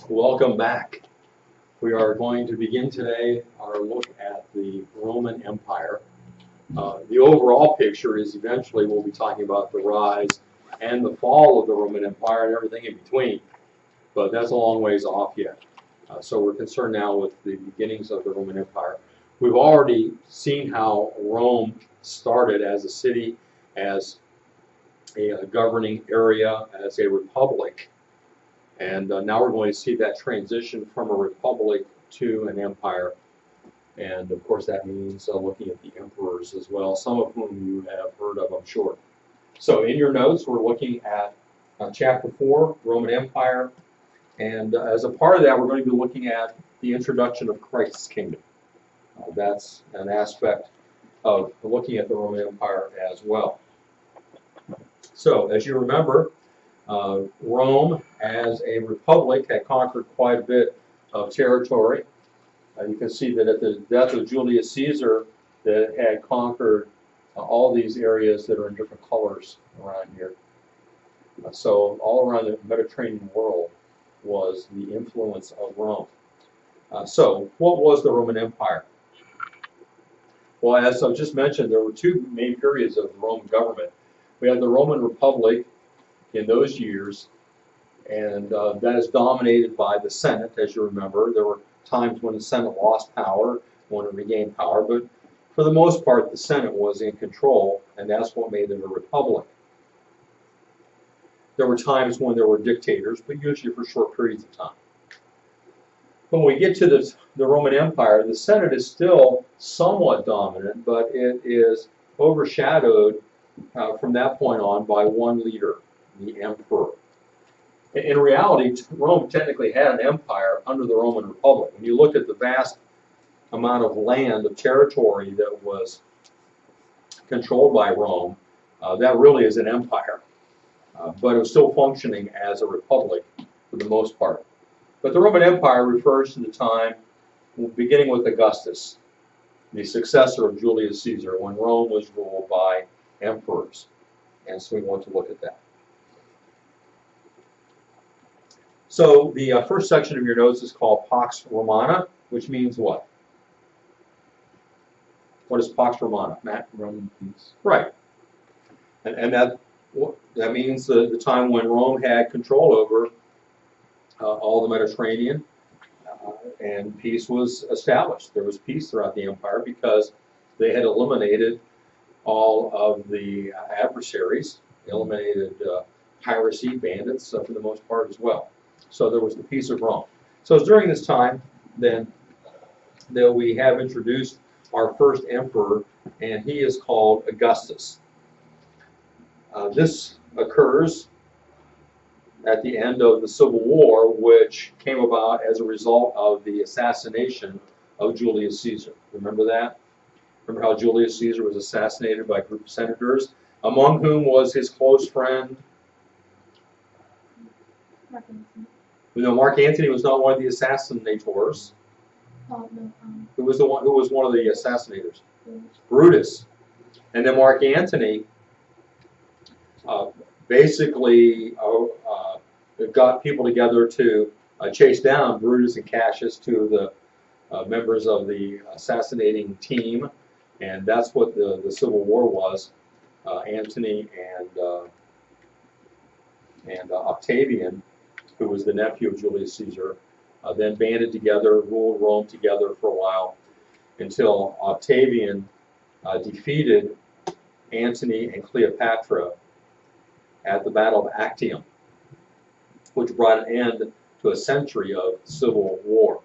Welcome back. We are going to begin today our look at the Roman Empire. The overall picture is eventually we'll be talking about the rise and the fall of the Roman Empire and everything in between, but that's a long ways off yet. So we're concerned now with the beginnings of the Roman Empire. We've already seen how Rome started as a city, as a governing area, as a republic. And now we're going to see that transition from a republic to an empire. And of course that means looking at the emperors as well, some of whom you have heard of, I'm sure. So in your notes, we're looking at chapter 4, Roman Empire. And as a part of that, we're going to be looking at the introduction of Christ's kingdom. That's an aspect of looking at the Roman Empire as well. So as you remember, Rome, as a republic, had conquered quite a bit of territory. You can see that at the death of Julius Caesar, that it had conquered all these areas that are in different colors around here. So all around the Mediterranean world was the influence of Rome. So what was the Roman Empire? Well, as I just mentioned, there were two main periods of the Roman government. We had the Roman Republic in those years, and that is dominated by the Senate. As you remember, there were times when the Senate lost power, when it regained power, but for the most part the Senate was in control, and that's what made it a republic. There were times when there were dictators, but usually for short periods of time. When we get to the Roman Empire, the Senate is still somewhat dominant, but it is overshadowed from that point on by one leader, the emperor. In reality, Rome technically had an empire under the Roman Republic. When you look at the vast amount of land, of territory that was controlled by Rome, that really is an empire. But it was still functioning as a republic for the most part. But the Roman Empire refers to the time beginning with Augustus, the successor of Julius Caesar, when Rome was ruled by emperors. And so we want to look at that. So the first section of your notes is called Pax Romana, which means what? What is Pax Romana? Matt? Roman peace. Right. And that means the time when Rome had control over all the Mediterranean, and peace was established. There was peace throughout the empire because they had eliminated all of the adversaries, eliminated piracy, bandits for the most part as well. So there was the peace of Rome. So it's during this time then that we have introduced our first emperor, and he is called Augustus. This occurs at the end of the Civil War, which came about as a result of the assassination of Julius Caesar. Remember that? Remember how Julius Caesar was assassinated by a group of senators, among whom was his close friend? Mark Antony was not one of the assassinators. Who was one of the assassinators? Brutus. And then Mark Antony basically got people together to chase down Brutus and Cassius, two of the members of the assassinating team, and that's what the Civil War was. Antony and Octavian, who was the nephew of Julius Caesar, then banded together, ruled Rome together for a while, until Octavian defeated Antony and Cleopatra at the Battle of Actium, which brought an end to a century of civil war.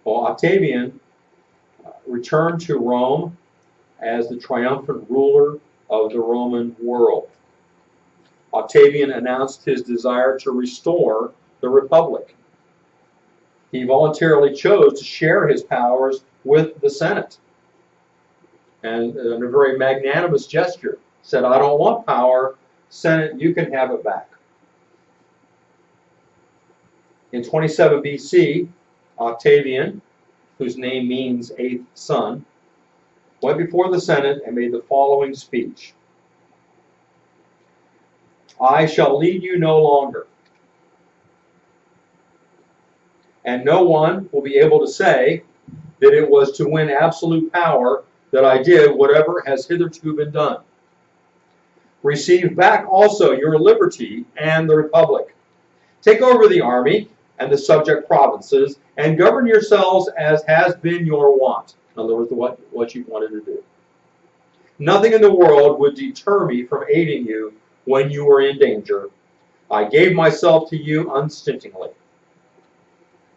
Well, Octavian returned to Rome as the triumphant ruler of the Roman world. Octavian announced his desire to restore the Republic. He voluntarily chose to share his powers with the Senate. And in a very magnanimous gesture, said, "I don't want power. Senate, you can have it back." In 27 BC, Octavian, whose name means eighth son, went before the Senate and made the following speech. "I shall lead you no longer. and no one will be able to say that it was to win absolute power that I did whatever has hitherto been done. Receive back also your liberty and the republic. Take over the army and the subject provinces, and govern yourselves as has been your wont. In other words, what you wanted to do. Nothing in the world would deter me from aiding you when you were in danger. I gave myself to you unstintingly.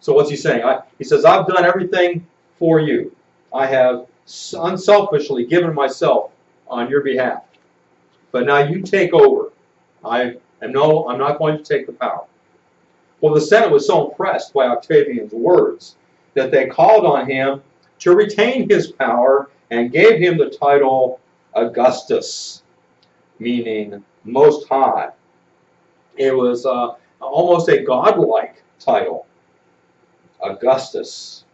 So what's he saying? He says, I've done everything for you. I have unselfishly given myself on your behalf. But now you take over. I'm not going to take the power. Well, the Senate was so impressed by Octavian's words that they called on him to retain his power and gave him the title Augustus, meaning Most High. It was almost a godlike title, Augustus,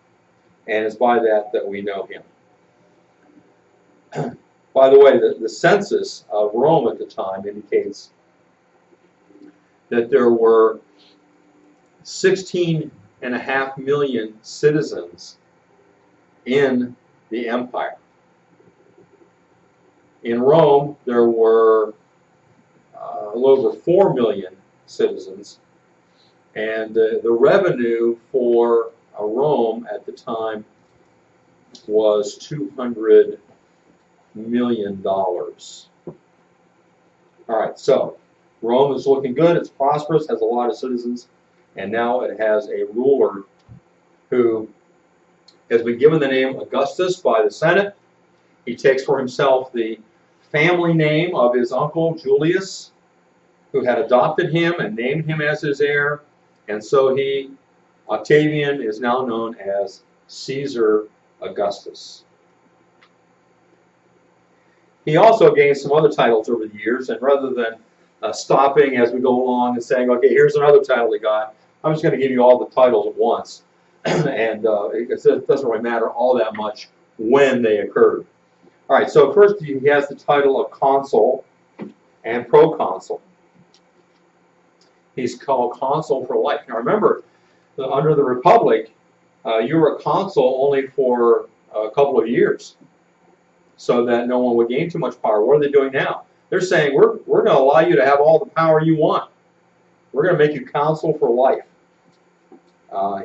and it's by that we know him. By the way, the census of Rome at the time indicates that there were 16.5 million citizens in the empire. In Rome, there were a little over 4 million citizens, and the revenue for Rome at the time was $200 million. All right, so Rome is looking good, it's prosperous, has a lot of citizens, and now it has a ruler who has been given the name Augustus by the Senate. He takes for himself the family name of his uncle Julius, who had adopted him and named him as his heir, and so Octavian is now known as Caesar Augustus. He also gained some other titles over the years, and rather than stopping as we go along and saying, okay, here's another title he got, I'm just going to give you all the titles at once. And it doesn't really matter all that much when they occurred. All right, so first he has the title of consul and proconsul. He's called consul for life. Now remember, under the Republic, you were a consul only for a couple of years, so that no one would gain too much power. What are they doing now? They're saying, we're going to allow you to have all the power you want. We're going to make you consul for life.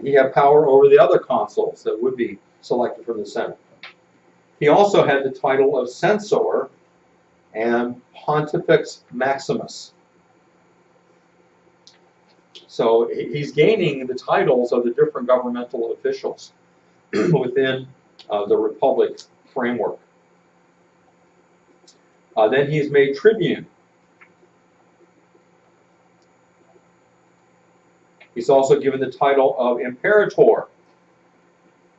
He had power over the other consuls that would be selected from the Senate. He also had the title of censor and pontifex maximus. So he's gaining the titles of the different governmental officials within the Republic framework. Then he's made tribune. He's also given the title of imperator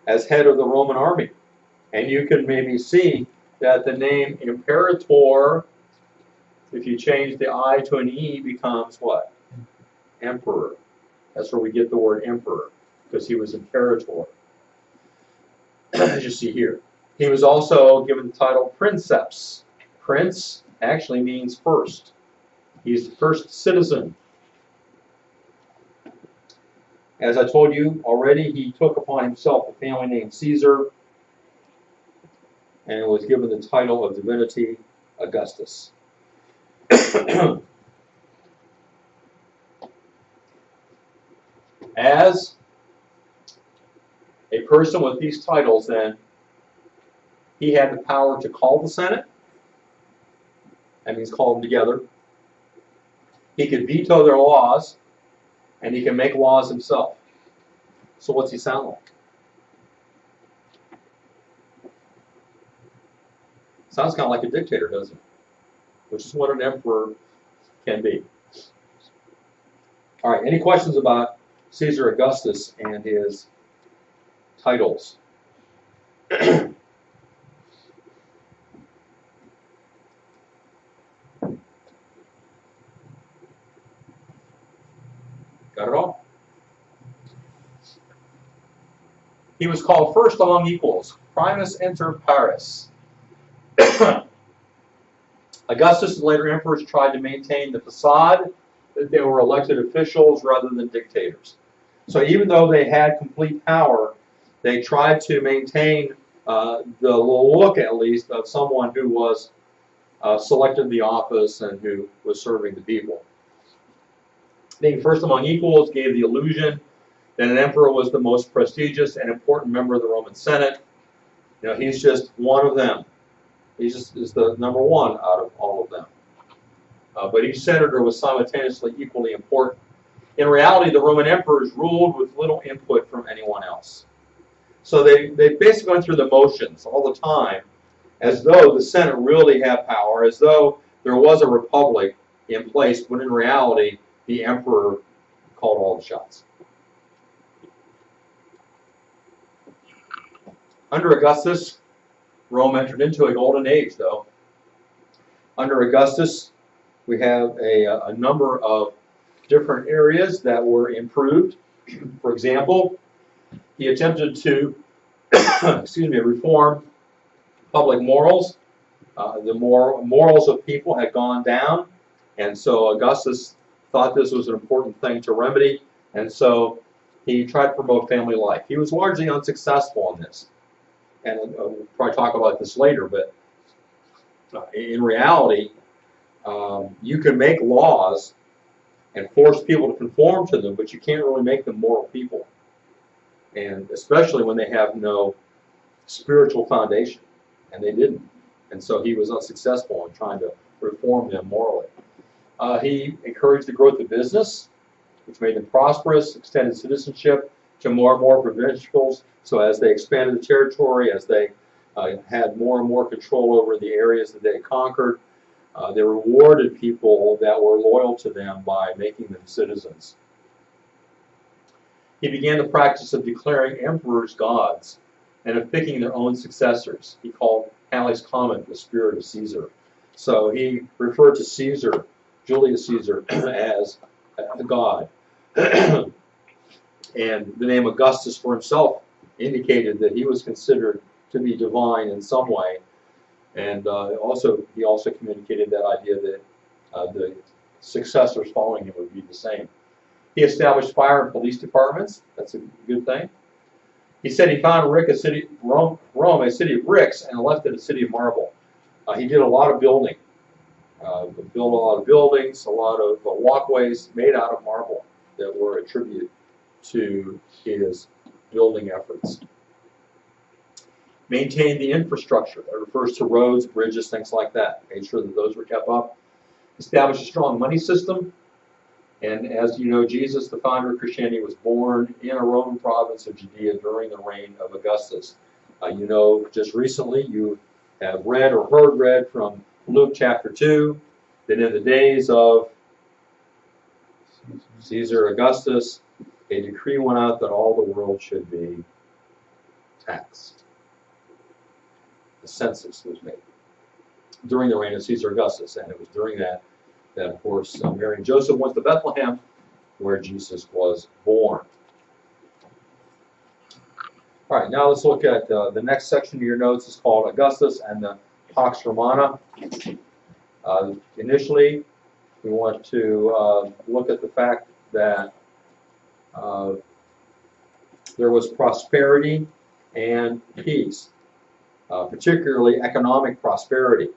as head of the Roman army. And you can maybe see that the name imperator, if you change the I to an E, becomes what? Emperor. That's where we get the word emperor, because he was imperator. As you see here. He was also given the title princeps. Prince actually means first. He's the first citizen. As I told you already, he took upon himself a family name Caesar and was given the title of divinity Augustus. As a person with these titles, then, he had the power to call the Senate. That means call them together. He could veto their laws, and he can make laws himself. So what's he sound like? Sounds kind of like a dictator, doesn't it? Which is what an emperor can be. All right, any questions about Caesar Augustus and his titles? Got it all? He was called first among equals, primus inter pares. Augustus and later emperors tried to maintain the facade that they were elected officials rather than dictators. So even though they had complete power, they tried to maintain the look, at least, of someone who was selected in the office and who was serving the people. Being first among equals gave the illusion that an emperor was the most prestigious and important member of the Roman Senate. You know, he's just one of them. He just is the number one out of all of them. But each senator was simultaneously equally important. In reality, the Roman emperors ruled with little input from anyone else. So they basically went through the motions all the time, as though the Senate really had power, as though there was a republic in place, when in reality, the emperor called all the shots. Under Augustus, Rome entered into a golden age, though. Under Augustus, we have a number of different areas that were improved. For example, he attempted to reform public morals. The morals of people had gone down, and so Augustus thought this was an important thing to remedy, and so he tried to promote family life. He was largely unsuccessful in this, and we'll probably talk about this later, but in reality, you can make laws and force people to conform to them, but you can't really make them moral people, and especially when they have no spiritual foundation, and they didn't. And so he was unsuccessful in trying to reform them morally. He encouraged the growth of business, which made them prosperous, extended citizenship to more and more provincials. So as they expanded the territory, as they had more and more control over the areas that they conquered, they rewarded people that were loyal to them by making them citizens. He began the practice of declaring emperors gods and of picking their own successors. He called Halley's Comet the spirit of Caesar. So he referred to Caesar, Julius Caesar, as a god. And the name Augustus for himself indicated that he was considered to be divine in some way. And he also communicated that idea that the successors following him would be the same. He established fire and police departments. That's a good thing. He said he found Rome a city of bricks, and left it a city of marble. He did a lot of building. Built a lot of buildings, a lot of walkways made out of marble that were a tribute to his building efforts. Maintained the infrastructure. That refers to roads, bridges, things like that. Made sure that those were kept up. Established a strong money system. And as you know, Jesus, the founder of Christianity, was born in a Roman province of Judea during the reign of Augustus. You know, just recently you have read or heard read from Luke chapter 2 that in the days of Caesar Augustus, a decree went out that all the world should be taxed. The census was made during the reign of Caesar Augustus, and it was during that of course, Mary and Joseph went to Bethlehem, where Jesus was born. All right, now let's look at the next section of your notes. Is called Augustus and the Pax Romana. Initially, we want to look at the fact that there was prosperity and peace. Particularly economic prosperity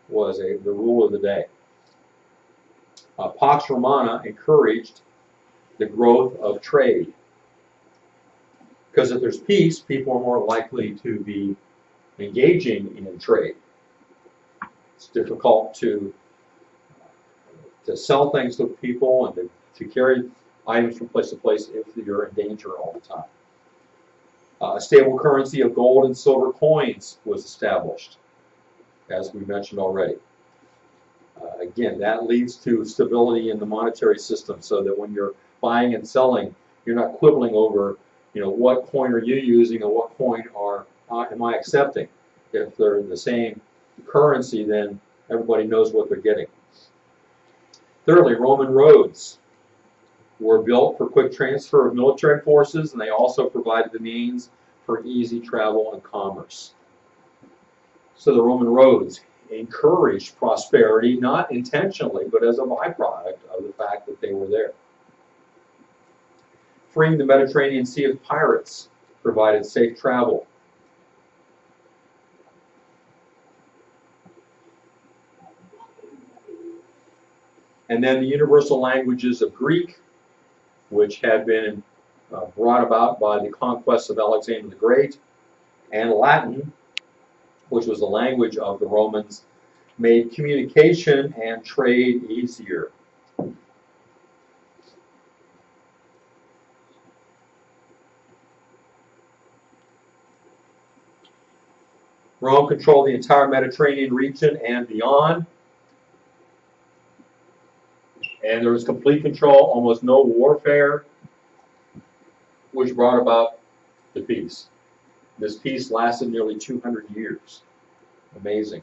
was the rule of the day. Pax Romana encouraged the growth of trade. Because if there's peace, people are more likely to be engaging in trade. It's difficult to sell things to people and to carry items from place to place if you're in danger all the time. A stable currency of gold and silver coins was established, as we mentioned already. Again, that leads to stability in the monetary system, so that when you're buying and selling, you're not quibbling over, what coin are you using and what coin am I accepting. If they're the same currency, then everybody knows what they're getting. Thirdly, Roman roads were built for quick transfer of military forces, and they also provided the means for easy travel and commerce. So the Roman roads encouraged prosperity, not intentionally, but as a byproduct of the fact that they were there. freeing the Mediterranean Sea of pirates provided safe travel. And then the universal languages of Greek, which had been brought about by the conquest of Alexander the Great, and Latin, which was the language of the Romans, made communication and trade easier. Rome controlled the entire Mediterranean region and beyond. And there was complete control, almost no warfare, which brought about the peace. This peace lasted nearly 200 years. Amazing.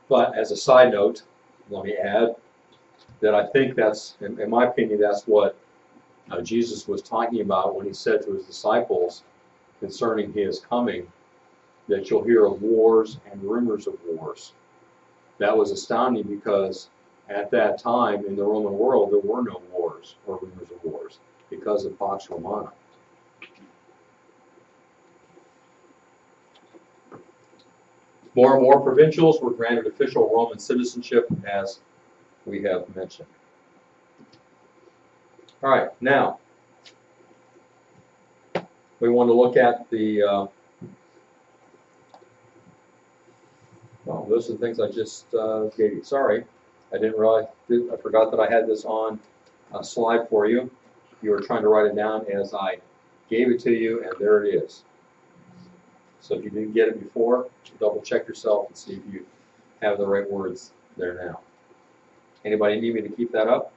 But as a side note, let me add that I think that's, in my opinion, that's what Jesus was talking about when he said to his disciples concerning his coming, that you'll hear of wars and rumors of wars. That was astounding because at that time in the Roman world there were no wars or rumors of wars because of Pax Romana. More and more provincials were granted official Roman citizenship, as we have mentioned. All right, now we want to look at the well, those are the things I just gave you. Sorry, I didn't realize, I forgot that I had this on a slide for you. You were trying to write it down as I gave it to you, and there it is. So if you didn't get it before, double check yourself and see if you have the right words there now. Anybody need me to keep that up?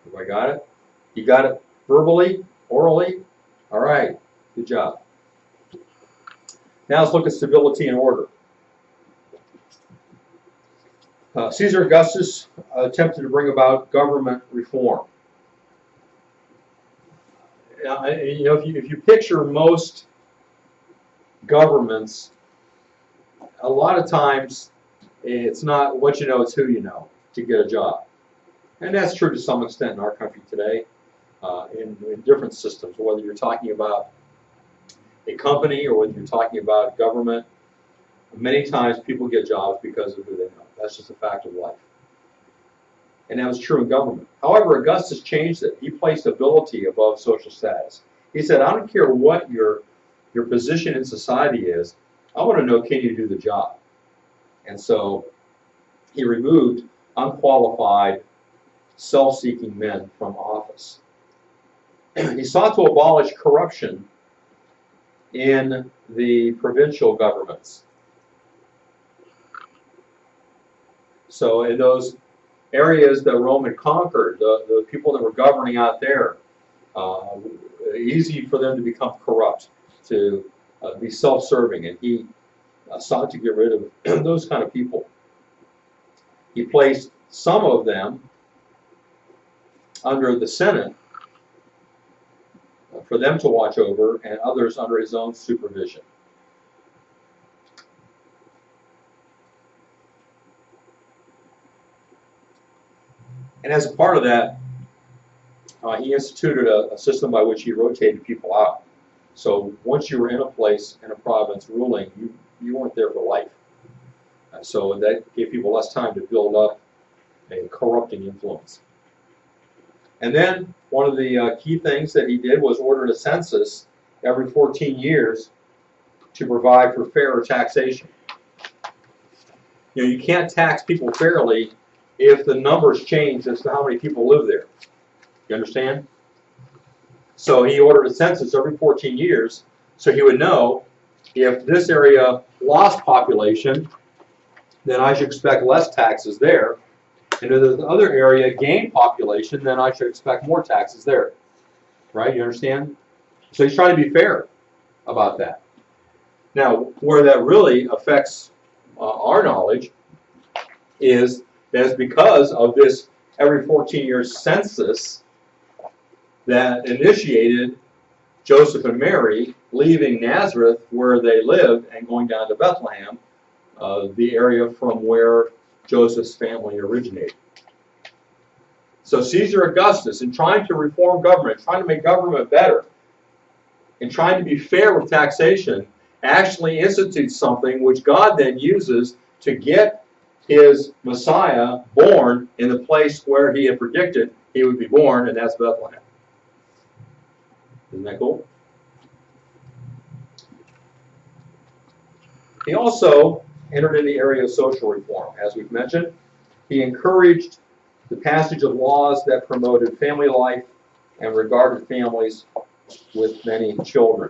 Everybody got it? You got it verbally, orally? All right, good job. Now let's look at stability and order. Caesar Augustus attempted to bring about government reform. You know, if you picture most governments, a lot of times it's not what you know, it's who you know to get a job. And that's true to some extent in our country today, in different systems, whether you're talking about a company or whether you're talking about government. Many times people get jobs because of who they know. That's just a fact of life. And that was true in government. However, Augustus changed it. He placed ability above social status. He said, I don't care what your position in society is, I want to know, can you do the job? And so he removed unqualified, self-seeking men from office. He sought to abolish corruption in the provincial governments. So in those areas that Rome had conquered, the people that were governing out there, easy for them to become corrupt, to be self-serving, and he sought to get rid of those kind of people. He placed some of them under the Senate for them to watch over, and others under his own supervision. And as a part of that, he instituted a system by which he rotated people out. So once you were in a place, in a province ruling, you weren't there for life. So that gave people less time to build up a corrupting influence. And then one of the key things that he did was ordered a census every 14 years to provide for fairer taxation. You know, you can't tax people fairly if the numbers change as to how many people live there. You understand? So he ordered a census every 14 years so he would know if this area lost population, then I should expect less taxes there. And if the other area gained population, then I should expect more taxes there. Right? You understand? So he's trying to be fair about that. Now, where that really affects our knowledge is that because of this every 14 years census that initiated Joseph and Mary leaving Nazareth, where they lived, and going down to Bethlehem, the area from where Joseph's family originated. So Caesar Augustus, in trying to reform government, trying to make government better, and trying to be fair with taxation, actually institutes something which God then uses to get his Messiah born in the place where he had predicted he would be born, and that's Bethlehem. Isn't that cool? He also entered in the area of social reform. As we've mentioned, he encouraged the passage of laws that promoted family life and regarded families with many children.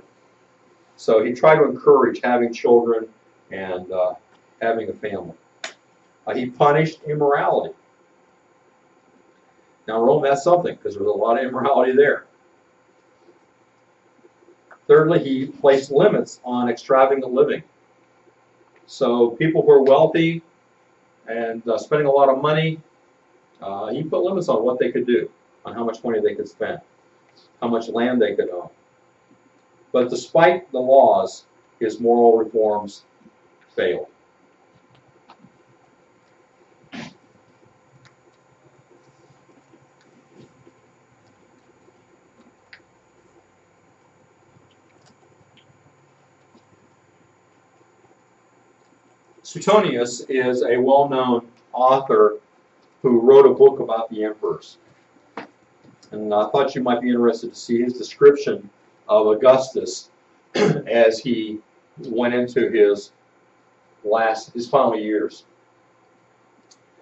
So he tried to encourage having children and having a family. He punished immorality. Now, Rome, that's something, because there was a lot of immorality there. Thirdly, he placed limits on extravagant living. So people who are wealthy and spending a lot of money, he put limits on what they could do, on how much money they could spend, how much land they could own. But despite the laws, his moral reforms failed. Suetonius is a well-known author who wrote a book about the emperors. And I thought you might be interested to see his description of Augustus as he went into his final years.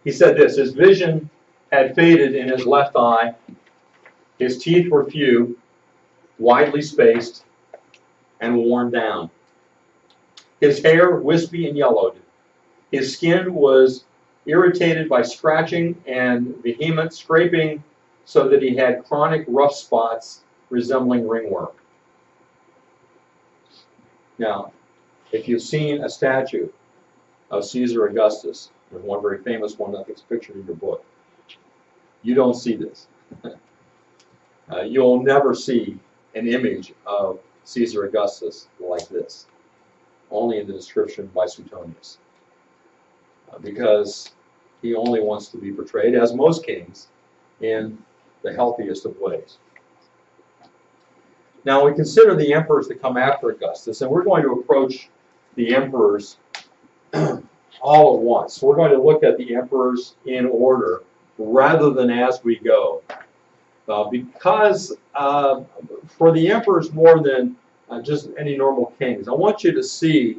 He said this: his vision had faded in his left eye, his teeth were few, widely spaced, and worn down. His hair wispy and yellowed. His skin was irritated by scratching and vehement scraping, so that he had chronic rough spots resembling ringworm. Now, if you've seen a statue of Caesar Augustus, there's one very famous one I think is pictured in your book, you don't see this. You'll never see an image of Caesar Augustus like this, only in the description by Suetonius. Because he only wants to be portrayed, as most kings, in the healthiest of ways. Now we consider the emperors that come after Augustus, and we're going to approach the emperors all at once. So we're going to look at the emperors in order rather than as we go. Because for the emperors more than just any normal kings, I want you to see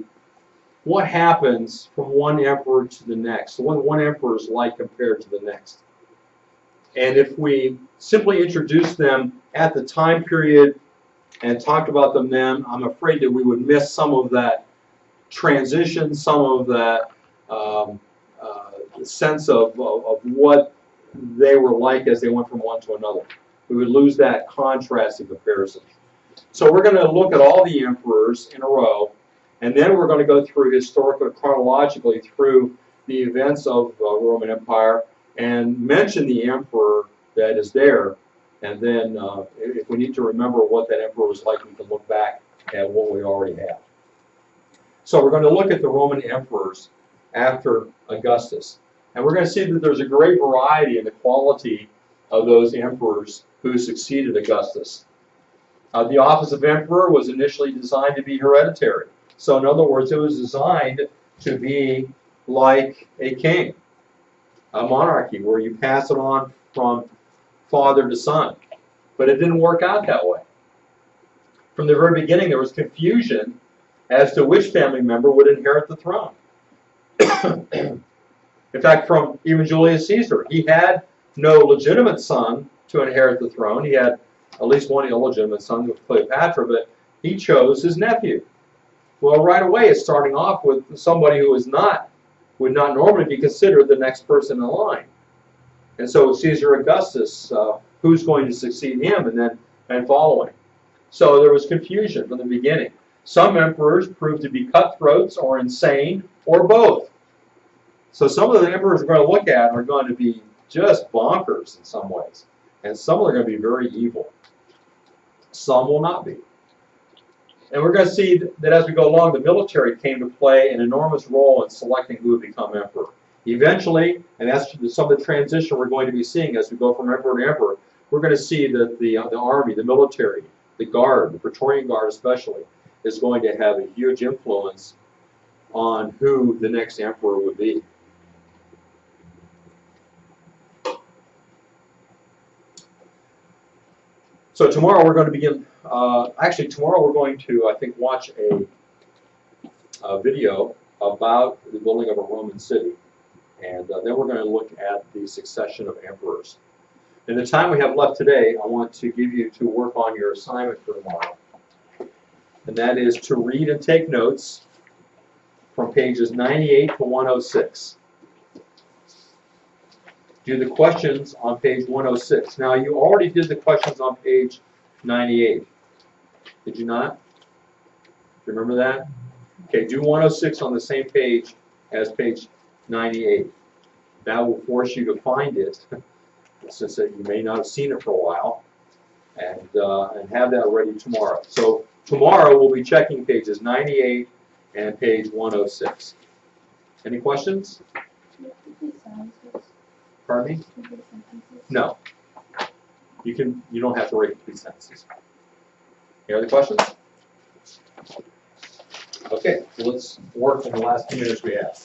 what happens from one emperor to the next, what one emperor is like compared to the next. And if we simply introduce them at the time period and talked about them then, I'm afraid that we would miss some of that transition, some of that sense of what they were like as they went from one to another. We would lose that contrasting comparison. So we're going to look at all the emperors in a row, and then we're going to go through historically, chronologically through the events of the Roman Empire and mention the emperor that is there. And then if we need to remember what that emperor was like, we can look back at what we already have. So we're going to look at the Roman emperors after Augustus. And we're going to see that there's a great variety in the quality of those emperors who succeeded Augustus. The office of emperor was initially designed to be hereditary. So in other words, it was designed to be like a king, a monarchy, where you pass it on from father to son. But it didn't work out that way. From the very beginning, there was confusion as to which family member would inherit the throne. In fact, from even Julius Caesar, he had no legitimate son to inherit the throne. He had at least one illegitimate son with Cleopatra, but he chose his nephew. Well, right away, it's starting off with somebody who would not normally be considered the next person in line. And so Caesar Augustus, who's going to succeed him and following. So there was confusion from the beginning. Some emperors proved to be cutthroats or insane or both. So some of the emperors we're going to look at are going to be just bonkers in some ways. And some are going to be very evil. Some will not be. And we're going to see that as we go along, the military came to play an enormous role in selecting who would become emperor. Eventually, and that's some of the transition we're going to be seeing as we go from emperor to emperor, we're going to see that the army, the military, the guard, the Praetorian Guard especially, is going to have a huge influence on who the next emperor would be. So tomorrow we're going to begin, actually tomorrow we're going to, I think, watch a video about the building of a Roman city. And then we're going to look at the succession of emperors. In the time we have left today, I want to give you to work on your assignment for tomorrow. And that is to read and take notes from pages 98 to 106. Do the questions on page 106. Now, you already did the questions on page 98. Did you not? Remember that? Okay, do 106 on the same page as page 98. That will force you to find it, since you may not have seen it for a while, and have that ready tomorrow. So tomorrow we'll be checking pages 98 and page 106. Any questions? Pardon me? No. You don't have to write complete sentences. Any other questions? Okay, so let's work in the last few minutes we have.